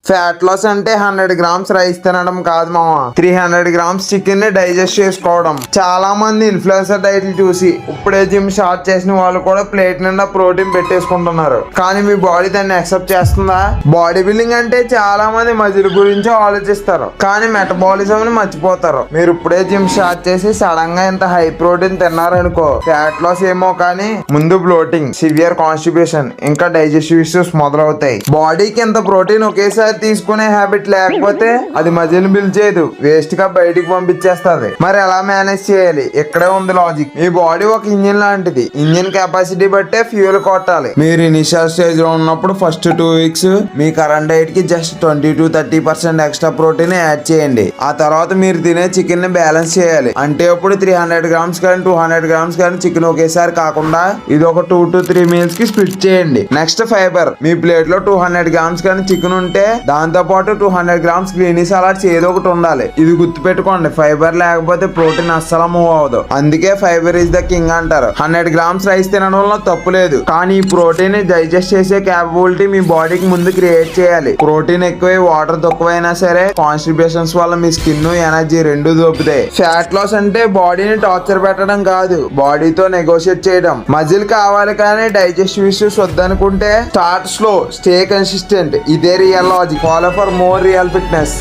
Fat loss అంటే 100 grams rice తినడం కాదు మామ, 300 గ్రామ్స్ చికెన్ ని డైజెస్ట్ చేసుకోవడం. చాలా మంది ఇన్ఫ్లుయెన్సర్ డైట్లు చూసి ఇప్పుడే జిమ్ స్టార్ట్ చేసిన వాళ్ళు కూడా ప్లేట్ నిండా ప్రోటీన్ పెట్టేసుకుంటున్నారు. కానీ మీ బాడీ దాన్ని యాక్సెప్ట్ చేస్తుందా? బాడీ బిల్డింగ్ అంటే చాలా మంది మజిల్ గురించి ఆలోచిస్తారు, కానీ మెటబాలిజం ని మర్చిపోతారు. మీరు ఇప్పుడే జిమ్ స్టార్ట్ చేసి సడన్ గా ఇంత హై ప్రోటీన్ తిన్నారనుకో, ఫ్యాట్ లాస్ ఏమో కానీ ముందు బ్లోటింగ్, సివియర్ కాన్స్టిపేషన్, ఇంకా డైజెస్టివ్ ఇష్యూస్ మొదలవుతాయి. బాడీకి ఇంత ప్రోటీన్ ఒకేసారి తీసుకునే హ్యాబిట్ లేకపోతే అది మజిల్ బిల్డ్ చేయదు, వేస్ట్ గా బయటికి పంపించేస్తుంది. మరి ఎలా మేనేజ్ చేయాలి? ఇక్కడే ఉంది లాజిక్. మీ బాడీ ఒక ఇంజిన్ లాంటిది, ఇంజిన్ కెపాసిటీ బట్టే ఫ్యూయల్ కొట్టాలి. మీరు ఇనిషియల్ స్టేజ్ లో ఉన్నప్పుడు ఫస్ట్ 2 వీక్స్ మీ కరెంట్ డైట్ కి జస్ట్ 20-30% ఎక్స్ట్రా ప్రోటీన్ యాడ్ చేయండి. ఆ తర్వాత మీరు తినే చికెన్ ని బ్యాలెన్స్ చేయాలి. అంటే ఇప్పుడు 300 గ్రామ్స్ కానీ 200 గ్రామ్స్ కానీ చికెన్ ఒకేసారి కాకుండా ఇది ఒక 2 to 3 మీల్స్ కి స్ప్లిట్ చేయండి. Next fibre. మీ ప్లేట్ లో 200 గ్రామ్స్ కానీ చికెన్ ఉంటే దాంతో పాటు 200 గ్రామ్స్ గ్రీనీ సలాడ్స్ ఏదో ఒకటి ఉండాలి. ఇది గుర్తు పెట్టుకోండి, ఫైబర్ లేకపోతే ప్రోటీన్ అస్సలు మూవ్ అవ్వదు. అందుకే ఫైబర్ ఇస్ ద కింగ్ అంటారు. 100 గ్రామ్స్ రైస్ తినడంలో తప్పు లేదు, కానీ ఈ ప్రోటీన్ ని డైజెస్ట్ చేసే క్యాపబిలిటీ మీ బాడీకి ముందు క్రియేట్ చేయాలి. ప్రోటీన్ ఎక్కువై వాటర్ తక్కువైనా సరే కాన్స్టిపేషన్స్ వల్ల మీ స్కిన్ ఎనర్జీ రెండు దొబ్బుతాయి. ఫ్యాట్ లాస్ అంటే బాడీని టార్చర్ పెట్టడం కాదు, బాడీతో నెగోషియేట్ చేయడం. మజిల్ కావాలి కానీ డైజెస్టివ్ ఇష్యూస్ వద్దనుకుంటే స్టార్ట్ స్లో, స్టే కన్సిస్టెంట్. ఇదే real logic. Follow for more real fitness.